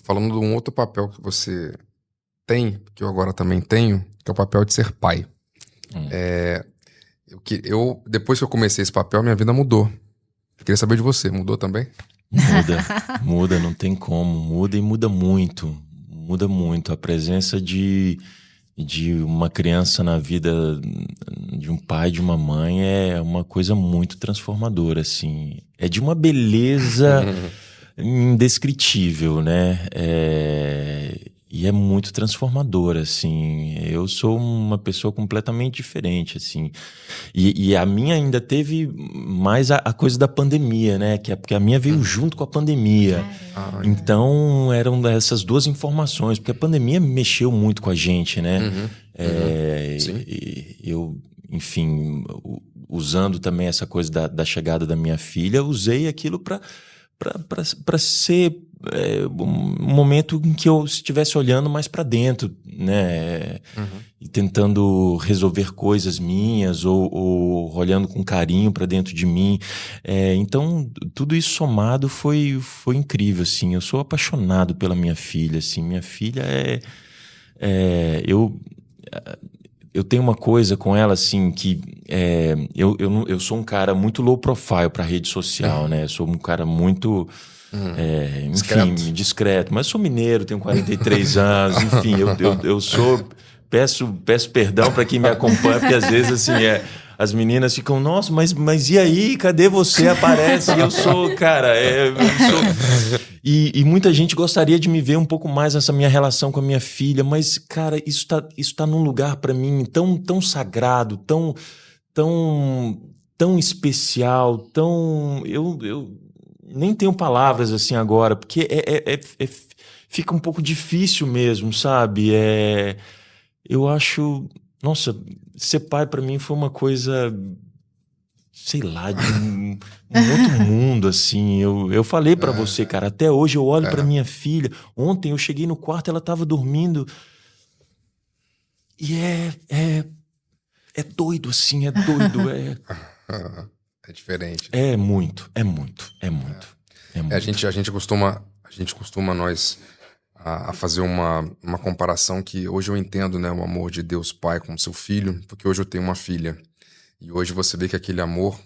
falando de um outro papel que você tem, que eu agora também tenho, que é o papel de ser pai. Depois que eu comecei esse papel, minha vida mudou. Eu queria saber de você, mudou também? Muda, não tem como. Muda e muda muito. Muda muito. A presença de uma criança na vida de um pai, de uma mãe, é uma coisa muito transformadora, assim. É de uma beleza indescritível, né? E é muito transformadora, assim. Eu sou uma pessoa completamente diferente, assim. E a minha ainda teve mais a coisa da pandemia, né? Porque a minha veio junto com a pandemia. Então, eram essas duas informações. Porque a pandemia mexeu muito com a gente, né? Sim. Eu, enfim, usando também essa coisa da chegada da minha filha, usei aquilo para ser um momento em que eu estivesse olhando mais para dentro, né? E tentando resolver coisas minhas ou olhando com carinho para dentro de mim. Então, tudo isso somado foi incrível, assim. Eu sou apaixonado pela minha filha, assim. Minha filha eu tenho uma coisa com ela, assim, que eu sou um cara muito low profile para rede social, né? Eu sou um cara muito, enfim, discreto. Mas sou mineiro, tenho 43 anos, enfim, eu sou... Peço perdão para quem me acompanha, porque às vezes, assim, as meninas ficam, nossa, mas e aí? Cadê você? Aparece. E eu sou, cara, E muita gente gostaria de me ver um pouco mais nessa minha relação com a minha filha, mas, cara, isso tá num lugar para mim tão sagrado, tão especial, eu nem tenho palavras assim agora, porque fica um pouco difícil mesmo, sabe? Eu acho, nossa, ser pai para mim foi uma coisa, sei lá, de um outro mundo, assim. Eu falei para você, cara, até hoje eu olho para minha filha. Ontem eu cheguei no quarto, ela tava dormindo. E é doido, assim, é doido. É diferente. É muito. A gente costuma nós a fazer uma comparação que hoje eu entendo, né, o amor de Deus Pai com seu filho, porque hoje eu tenho uma filha. E hoje você vê que aquele amor,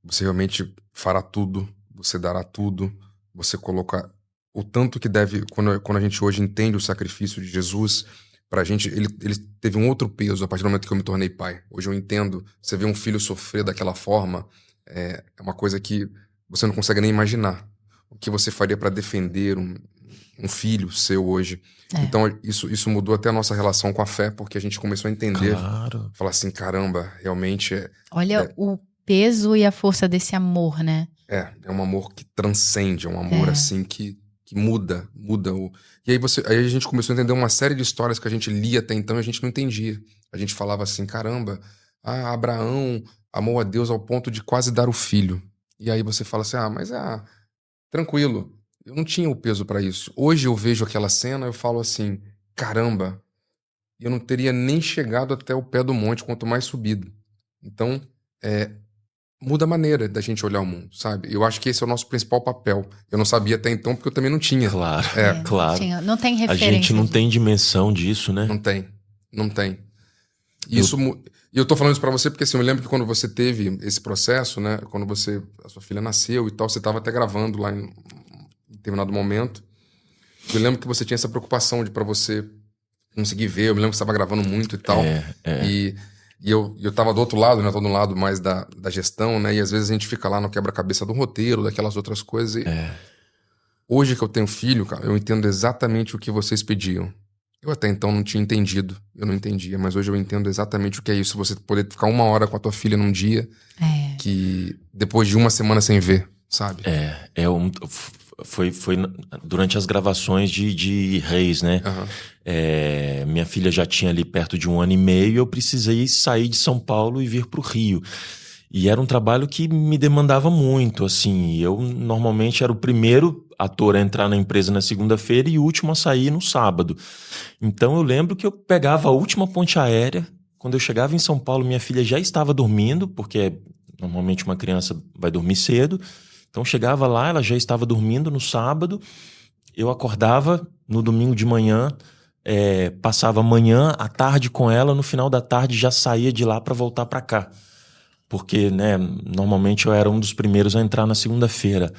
você realmente fará tudo, você dará tudo, você coloca o tanto que deve, quando a gente hoje entende o sacrifício de Jesus, pra gente, ele teve um outro peso a partir do momento que eu me tornei pai. Hoje eu entendo, você vê um filho sofrer daquela forma, é uma coisa que você não consegue nem imaginar. O que você faria para defender um filho seu hoje. Então isso mudou até a nossa relação com a fé, porque a gente começou a entender, Claro. falar assim, caramba, realmente Olha o peso e a força desse amor, né? é um amor que transcende, é um amor assim que muda o... E aí a gente começou a entender uma série de histórias que a gente lia até então e a gente não entendia. A gente falava assim, caramba, Abraão amou a Deus ao ponto de quase dar o filho. E aí você fala assim, mas tranquilo, eu não tinha o peso pra isso. Hoje eu vejo aquela cena, eu falo assim, caramba, eu não teria nem chegado até o pé do monte, quanto mais subido. Então, muda a maneira da gente olhar o mundo, sabe? Eu acho que esse é o nosso principal papel. Eu não sabia até então, porque eu também não tinha. Claro, claro. Não tem referência. A gente não tem dimensão disso, né? Não tem. E eu tô falando isso pra você porque assim, eu lembro que quando você teve esse processo, né? Quando a sua filha nasceu e tal, você tava até gravando lá em determinado momento. Eu lembro que você tinha essa preocupação de pra você conseguir ver. Eu me lembro que você tava gravando muito e tal. E eu tava do outro lado, né? Tô do lado mais da gestão, né? E às vezes a gente fica lá no quebra-cabeça do roteiro, daquelas outras coisas. Hoje que eu tenho filho, cara, eu entendo exatamente o que vocês pediam. Eu até então não tinha entendido. Eu não entendia, mas hoje eu entendo exatamente o que é isso. Você poder ficar 1 hora com a tua filha num dia que depois de 1 semana sem ver, sabe? Foi durante as gravações de Reis, né? Minha filha já tinha ali perto de 1 ano e meio e eu precisei sair de São Paulo e vir pro Rio. E era um trabalho que me demandava muito, assim. Eu normalmente era o primeiro ator a entrar na empresa na segunda-feira e o último a sair no sábado. Então eu lembro que eu pegava a última ponte aérea. Quando eu chegava em São Paulo, minha filha já estava dormindo, porque normalmente uma criança vai dormir cedo. Então chegava lá, ela já estava dormindo no sábado. eu acordava no domingo de manhã, passava a manhã, a tarde com ela, no final da tarde já saía de lá para voltar para cá. Porque, né, normalmente eu era um dos primeiros a entrar na segunda-feira.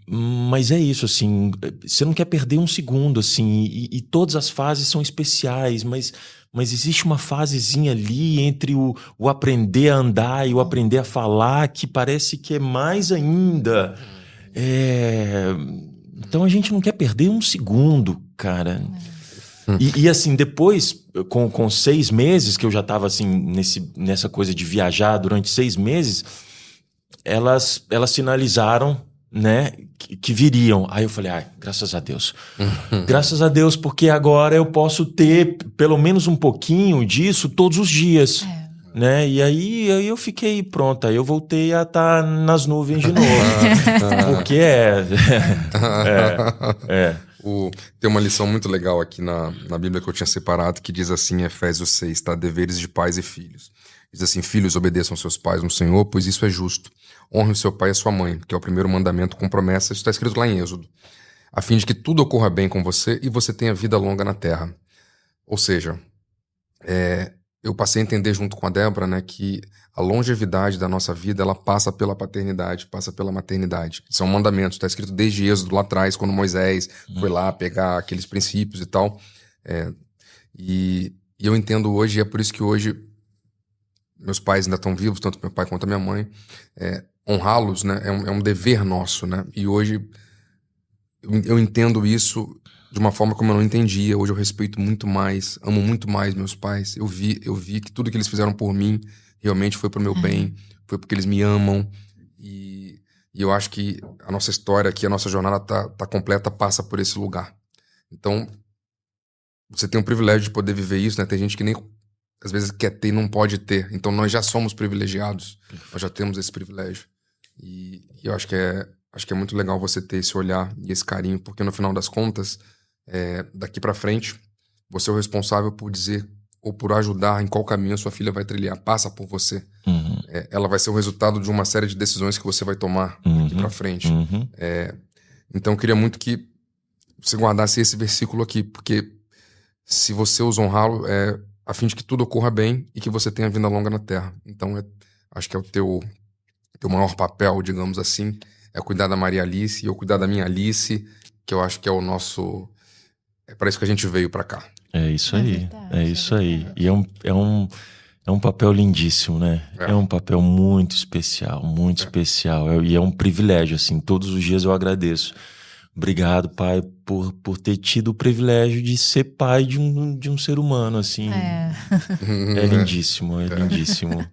Mas é isso, assim, você não quer perder um segundo, assim, e todas as fases são especiais, mas existe uma fasezinha ali entre o aprender a andar e o aprender a falar que parece que é mais ainda. Então a gente não quer perder um segundo, cara. E assim, depois, com 6 meses, que eu já estava assim, nessa coisa de viajar durante 6 meses, elas sinalizaram, né, que viriam. Aí eu falei, graças a Deus. Graças a Deus, porque agora eu posso ter pelo menos um pouquinho disso todos os dias. Né? E aí eu fiquei pronta. Eu voltei a estar nas nuvens de novo. Porque Tem uma lição muito legal aqui na Bíblia que eu tinha separado, que diz assim, em Efésios 6, tá? Deveres de pais e filhos. Diz assim, filhos, obedeçam seus pais no Senhor, pois isso é justo. Honre o seu pai e a sua mãe, que é o primeiro mandamento com promessa. Isso está escrito lá em Êxodo. A fim de que tudo ocorra bem com você e você tenha vida longa na terra. Ou seja, eu passei a entender junto com a Débora, né, que a longevidade da nossa vida, ela passa pela paternidade, passa pela maternidade. São mandamentos, está escrito desde Êxodo lá atrás, quando Moisés foi lá pegar aqueles princípios e tal. E eu entendo hoje, e é por isso que hoje meus pais ainda estão vivos, tanto meu pai quanto a minha mãe, honrá-los, né, é um dever nosso, né? E hoje eu entendo isso de uma forma como eu não entendia. Hoje eu respeito muito mais, amo muito mais meus pais. Eu vi que tudo que eles fizeram por mim realmente foi pro meu bem, foi porque eles me amam. E eu acho que a nossa história aqui, a nossa jornada tá completa, passa por esse lugar. Então, você tem o privilégio de poder viver isso, né? Tem gente que nem às vezes quer ter e não pode ter. Então nós já somos privilegiados, nós já temos esse privilégio. E eu acho que é muito legal você ter esse olhar e esse carinho, porque no final das contas, daqui pra frente, você é o responsável por dizer ou por ajudar em qual caminho a sua filha vai trilhar. Passa por você. Ela vai ser o resultado de uma série de decisões que você vai tomar daqui pra frente. Então eu queria muito que você guardasse esse versículo aqui, porque se você os honrá-lo, a fim de que tudo ocorra bem e que você tenha vida longa na terra. Então acho que é o teu maior papel, digamos assim, é cuidar da Maria Alice e eu cuidar da minha Alice, que eu acho que é o nosso... É para isso que a gente veio para cá. É isso aí, é isso aí. E é um papel lindíssimo, né? É um papel muito especial, muito especial. E é um privilégio, assim, todos os dias eu agradeço. Obrigado, pai, por ter tido o privilégio de ser pai de um ser humano, assim. É lindíssimo, é lindíssimo.